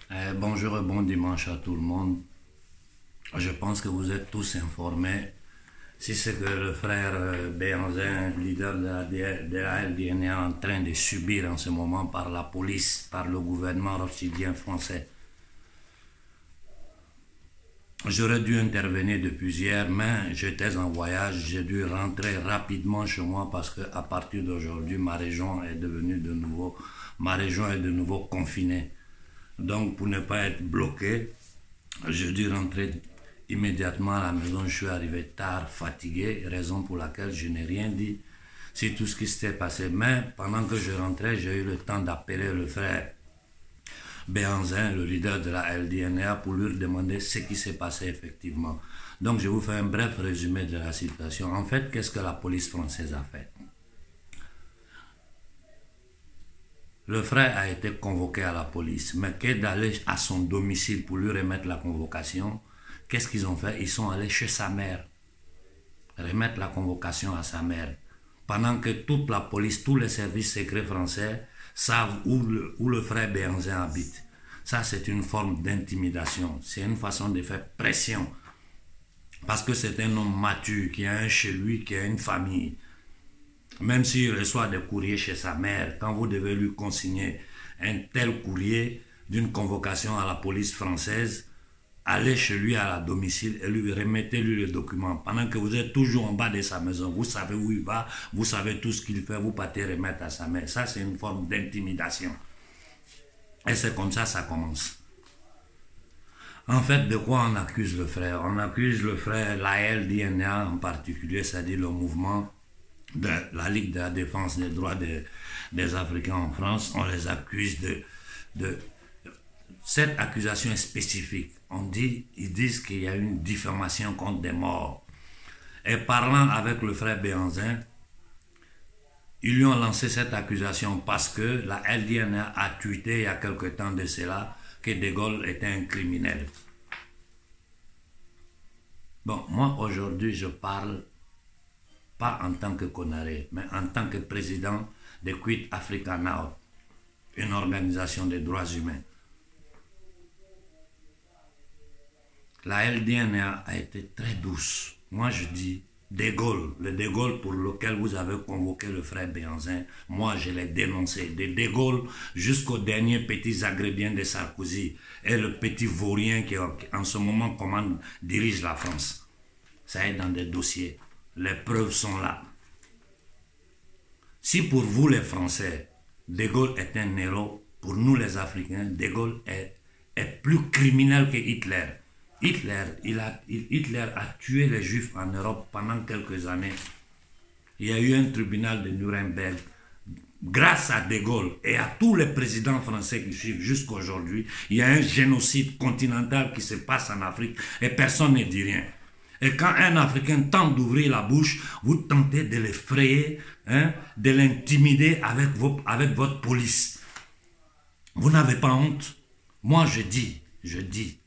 Bonjour et bon dimanche à tout le monde. Je pense que vous êtes tous informés. Si c'est que le frère Béhanzin, leader de la LDN, est en train de subir en ce moment par la police, par le gouvernement rothschildien français. J'aurais dû intervenir depuis hier, mais j'étais en voyage. J'ai dû rentrer rapidement chez moi parce qu'à partir d'aujourd'hui, ma région est de nouveau confinée. Donc, pour ne pas être bloqué, j'ai dû rentrer immédiatement à la maison. Je suis arrivé tard, fatigué, raison pour laquelle je n'ai rien dit. C'est tout ce qui s'était passé. Mais pendant que je rentrais, j'ai eu le temps d'appeler le frère Béhanzin, le leader de la LDNA, pour lui demander ce qui s'est passé effectivement. Donc, je vous fais un bref résumé de la situation. En fait, qu'est-ce que la police française a fait? Le frère a été convoqué à la police, mais qu'est d'aller à son domicile pour lui remettre la convocation. Qu'est-ce qu'ils ont fait? Ils sont allés chez sa mère, remettre la convocation à sa mère. Pendant que toute la police, tous les services secrets français savent où le frère Béhanzin habite. Ça, c'est une forme d'intimidation. C'est une façon de faire pression. Parce que c'est un homme mature, qui a un chez lui, qui a une famille. Même s'il reçoit des courriers chez sa mère, quand vous devez lui consigner un tel courrier d'une convocation à la police française, allez chez lui à la domicile et lui remettez-lui le document. Pendant que vous êtes toujours en bas de sa maison, vous savez où il va, vous savez tout ce qu'il fait, vous partez remettre à sa mère. Ça, c'est une forme d'intimidation. Et c'est comme ça commence. En fait, de quoi on accuse le frère? On accuse le frère, la LDNA en particulier, c'est-à-dire le mouvement de la Ligue de la défense des droits des Africains en France. On les accuse de cette accusation est spécifique. Ils disent qu'il y a une diffamation contre des morts. Et parlant avec le frère Béhanzin, ils lui ont lancé cette accusation parce que la LDNA a tweeté il y a quelque temps de cela que De Gaulle était un criminel. Bon, moi aujourd'hui je parle pas en tant que Konaré, mais en tant que président de Quit Africa Now, une organisation des droits humains. La LDNA a été très douce. Moi je dis, De Gaulle, le De Gaulle pour lequel vous avez convoqué le frère Béhanzin, moi je l'ai dénoncé. De Gaulle jusqu'au dernier petit Zagrebien de Sarkozy et le petit Vaurien qui en ce moment dirige la France. Ça est dans des dossiers. Les preuves sont là. Si pour vous les Français, De Gaulle est un héros, pour nous les Africains, De Gaulle est plus criminel que Hitler. Hitler a tué les Juifs en Europe pendant quelques années. Il y a eu un tribunal de Nuremberg. Grâce à De Gaulle et à tous les présidents français qui suivent jusqu'à aujourd'hui, il y a un génocide continental qui se passe en Afrique et personne ne dit rien. Et quand un Africain tente d'ouvrir la bouche, vous tentez de l'effrayer, de l'intimider avec votre police. Vous n'avez pas honte? Moi je dis,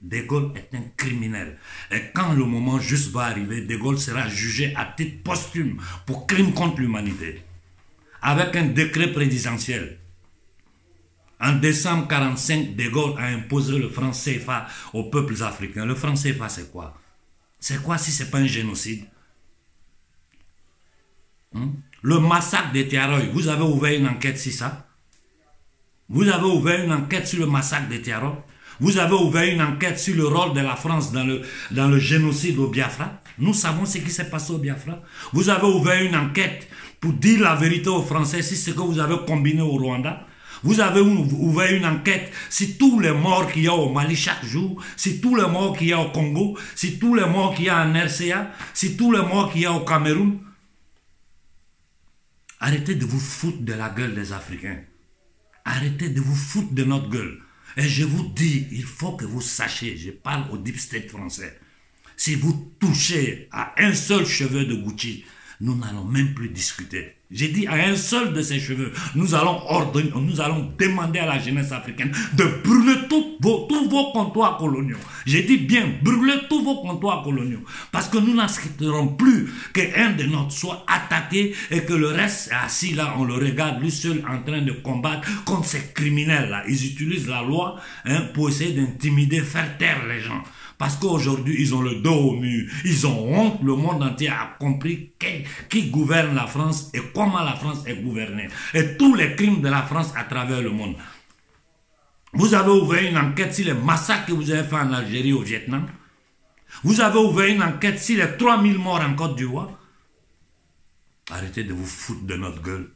De Gaulle est un criminel. Et quand le moment juste va arriver, De Gaulle sera jugé à titre posthume pour crime contre l'humanité. Avec un décret présidentiel. En décembre 1945, De Gaulle a imposé le franc CFA aux peuples africains. Le franc CFA c'est quoi? C'est quoi si ce n'est pas un génocide? Le massacre de Tiaroy, vous avez ouvert une enquête sur ça? Vous avez ouvert une enquête sur le massacre de Tiaroy? Vous avez ouvert une enquête sur le rôle de la France dans le génocide au Biafra? Nous savons ce qui s'est passé au Biafra. Vous avez ouvert une enquête pour dire la vérité aux Français sur ce que vous avez combiné au Rwanda? Vous avez ouvert une enquête sur tous les morts qu'il y a au Mali chaque jour, sur tous les morts qu'il y a au Congo, sur tous les morts qu'il y a en RCA, sur tous les morts qu'il y a au Cameroun. Arrêtez de vous foutre de la gueule des Africains. Arrêtez de vous foutre de notre gueule. Et je vous dis, il faut que vous sachiez, je parle au deep state français, si vous touchez à un seul cheveu de Gucci, nous n'allons même plus discuter. J'ai dit à un seul de ses cheveux, nous allons demander à la jeunesse africaine de brûler tous vos comptoirs coloniaux. J'ai dit bien, brûler tous vos comptoirs coloniaux. Parce que nous n'accepterons plus qu'un de nôtres soit attaqué et que le reste est assis là, on le regarde lui seul en train de combattre contre ces criminels là. Ils utilisent la loi pour essayer d'intimider, faire taire les gens. Parce qu'aujourd'hui, ils ont le dos au mur. Ils ont honte. Le monde entier a compris qui gouverne la France et comment la France est gouvernée. Et tous les crimes de la France à travers le monde. Vous avez ouvert une enquête sur les massacres que vous avez fait en Algérie, au Vietnam. Vous avez ouvert une enquête sur les 3000 morts en Côte d'Ivoire. Arrêtez de vous foutre de notre gueule.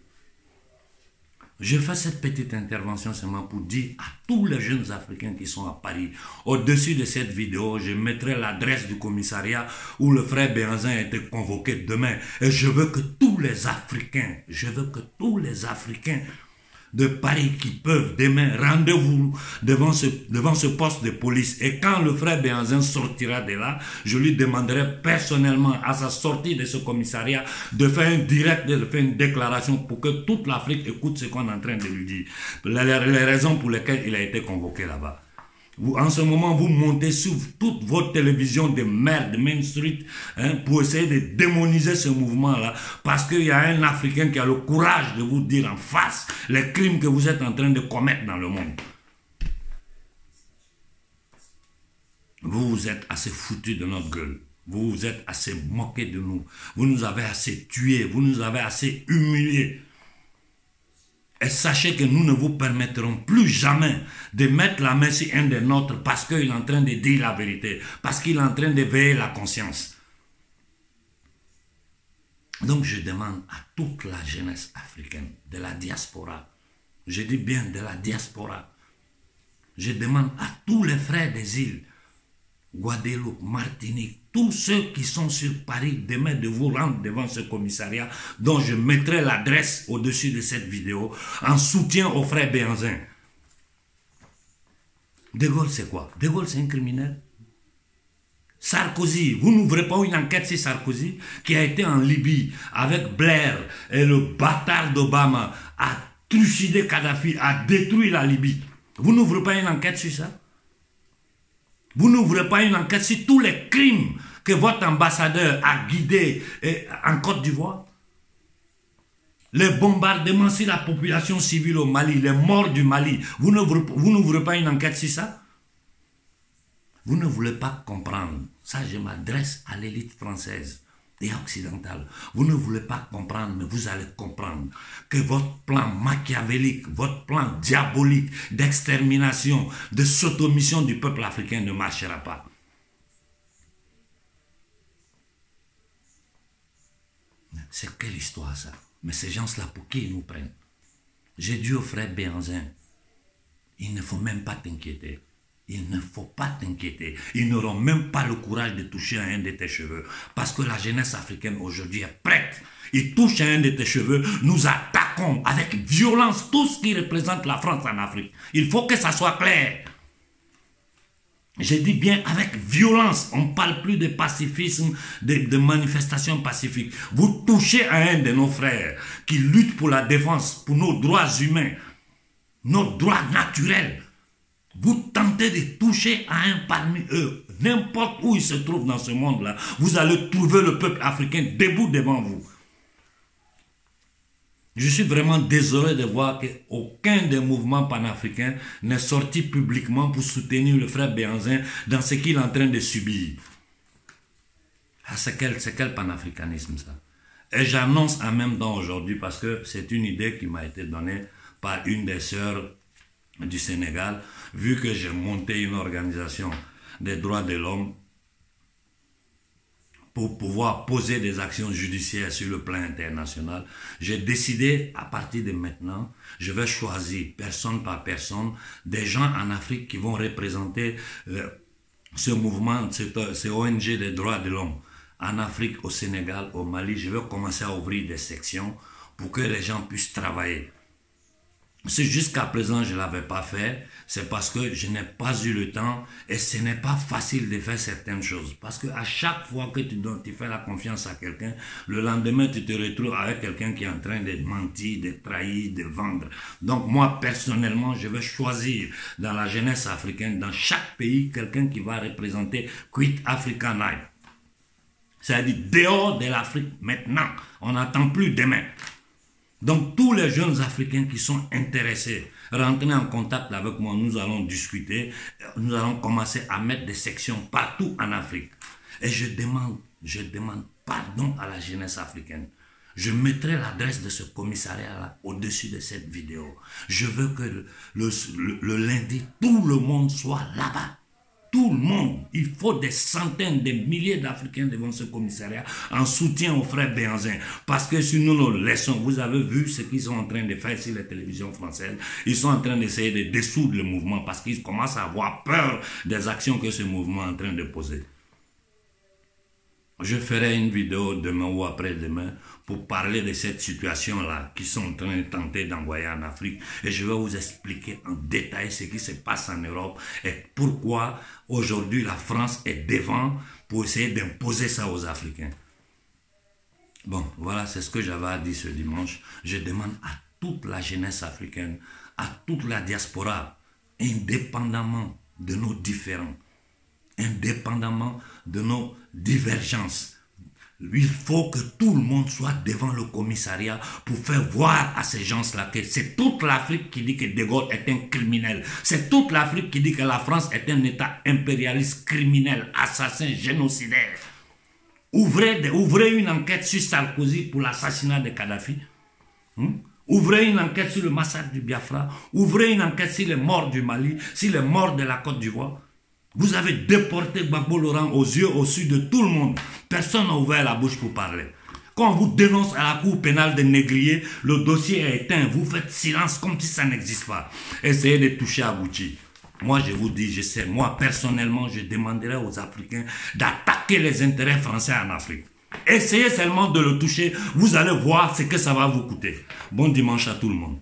Je fais cette petite intervention seulement pour dire à tous les jeunes Africains qui sont à Paris, au-dessus de cette vidéo, je mettrai l'adresse du commissariat où le frère Béhanzin a été convoqué demain. Et je veux que tous les Africains de Paris qui peuvent demain, rendez-vous devant ce poste de police. Et quand le frère Béhanzin sortira de là, je lui demanderai personnellement à sa sortie de ce commissariat de faire un direct, de faire une déclaration pour que toute l'Afrique écoute ce qu'on est en train de lui dire. Les raisons pour lesquelles il a été convoqué là-bas. En ce moment, vous montez sur toute votre télévision de merde, de Main Street, pour essayer de démoniser ce mouvement-là, parce qu'il y a un Africain qui a le courage de vous dire en face les crimes que vous êtes en train de commettre dans le monde. Vous vous êtes assez foutus de notre gueule. Vous vous êtes assez moqués de nous. Vous nous avez assez tués. Vous nous avez assez humiliés. Et sachez que nous ne vous permettrons plus jamais de mettre la main sur un des nôtres parce qu'il est en train de dire la vérité, parce qu'il est en train de veiller la conscience. Donc je demande à toute la jeunesse africaine, de la diaspora, je dis bien de la diaspora, je demande à tous les frères des îles, Guadeloupe, Martinique, tous ceux qui sont sur Paris, demain de vous rendre devant ce commissariat dont je mettrai l'adresse au-dessus de cette vidéo en soutien au frère Béhanzin. De Gaulle c'est quoi? De Gaulle c'est un criminel. Sarkozy, vous n'ouvrez pas une enquête sur Sarkozy qui a été en Libye avec Blair et le bâtard d'Obama a trucidé Kadhafi, a détruit la Libye. Vous n'ouvrez pas une enquête sur ça? Vous n'ouvrez pas une enquête sur tous les crimes que votre ambassadeur a guidés en Côte d'Ivoire? Les bombardements sur la population civile au Mali, les morts du Mali, vous n'ouvrez pas une enquête sur ça? Vous ne voulez pas comprendre. Ça, je m'adresse à l'élite française et occidentale. Vous ne voulez pas comprendre, mais vous allez comprendre que votre plan machiavélique, votre plan diabolique d'extermination, de sodomisation du peuple africain ne marchera pas. C'est quelle histoire ça? Mais ces gens-là, pour qui ils nous prennent? J'ai dit au frère Béhanzin, il ne faut même pas t'inquiéter. Il ne faut pas t'inquiéter. Ils n'auront même pas le courage de toucher à un de tes cheveux. Parce que la jeunesse africaine aujourd'hui est prête. Ils touchent à un de tes cheveux. Nous attaquons avec violence tout ce qui représente la France en Afrique. Il faut que ça soit clair. J'ai dit bien avec violence. On ne parle plus de pacifisme, de manifestations pacifiques. Vous touchez à un de nos frères qui lutte pour la défense, pour nos droits humains, nos droits naturels. Vous tentez de toucher à un parmi eux, n'importe où il se trouve dans ce monde-là, vous allez trouver le peuple africain debout devant vous. Je suis vraiment désolé de voir qu'aucun des mouvements panafricains n'est sorti publiquement pour soutenir le frère Béhanzin dans ce qu'il est en train de subir. Ah, c'est quel panafricanisme ça? Et j'annonce en même temps aujourd'hui, parce que c'est une idée qui m'a été donnée par une des sœurs du Sénégal, vu que j'ai monté une organisation des droits de l'homme pour pouvoir poser des actions judiciaires sur le plan international, j'ai décidé à partir de maintenant, je vais choisir personne par personne des gens en Afrique qui vont représenter ce mouvement, ces ONG des droits de l'homme en Afrique, au Sénégal, au Mali. Je vais commencer à ouvrir des sections pour que les gens puissent travailler. Si jusqu'à présent je ne l'avais pas fait, c'est parce que je n'ai pas eu le temps et ce n'est pas facile de faire certaines choses. Parce qu'à chaque fois que tu fais la confiance à quelqu'un, le lendemain tu te retrouves avec quelqu'un qui est en train de mentir, de trahir, de vendre. Donc moi personnellement, je vais choisir dans la jeunesse africaine, dans chaque pays, quelqu'un qui va représenter Quit Africa Night. C'est-à-dire dehors de l'Afrique maintenant, on n'attend plus demain. Donc, tous les jeunes Africains qui sont intéressés, rentrez en contact avec moi, nous allons discuter, nous allons commencer à mettre des sections partout en Afrique. Et je demande pardon à la jeunesse africaine. Je mettrai l'adresse de ce commissariat-là au-dessus de cette vidéo. Je veux que le lundi, tout le monde soit là-bas. Tout le monde, il faut des centaines, des milliers d'Africains devant ce commissariat en soutien aux frères Béhanzin. Parce que si nous nous laissons, vous avez vu ce qu'ils sont en train de faire sur les télévisions françaises. Ils sont en train d'essayer de dissoudre le mouvement parce qu'ils commencent à avoir peur des actions que ce mouvement est en train de poser. Je ferai une vidéo demain ou après-demain pour parler de cette situation-là qu'ils sont en train de tenter d'envoyer en Afrique. Et je vais vous expliquer en détail ce qui se passe en Europe et pourquoi aujourd'hui la France est devant pour essayer d'imposer ça aux Africains. Bon, voilà, c'est ce que j'avais à dire ce dimanche. Je demande à toute la jeunesse africaine, à toute la diaspora, indépendamment de nos différends, indépendamment de nos divergences. Il faut que tout le monde soit devant le commissariat pour faire voir à ces gens-là que c'est toute l'Afrique qui dit que De Gaulle est un criminel. C'est toute l'Afrique qui dit que la France est un État impérialiste, criminel, assassin, génocidaire. Ouvrez une enquête sur Sarkozy pour l'assassinat de Kadhafi. Ouvrez une enquête sur le massacre du Biafra. Ouvrez une enquête sur les morts du Mali, sur les morts de la Côte d'Ivoire. Vous avez déporté Gbagbo Laurent aux yeux, au sud de tout le monde. Personne n'a ouvert la bouche pour parler. Quand on vous dénonce à la cour pénale de négrier, le dossier est éteint. Vous faites silence comme si ça n'existe pas. Essayez de toucher à Gucci. Moi, je vous dis, je sais, moi, personnellement, je demanderai aux Africains d'attaquer les intérêts français en Afrique. Essayez seulement de le toucher. Vous allez voir ce que ça va vous coûter. Bon dimanche à tout le monde.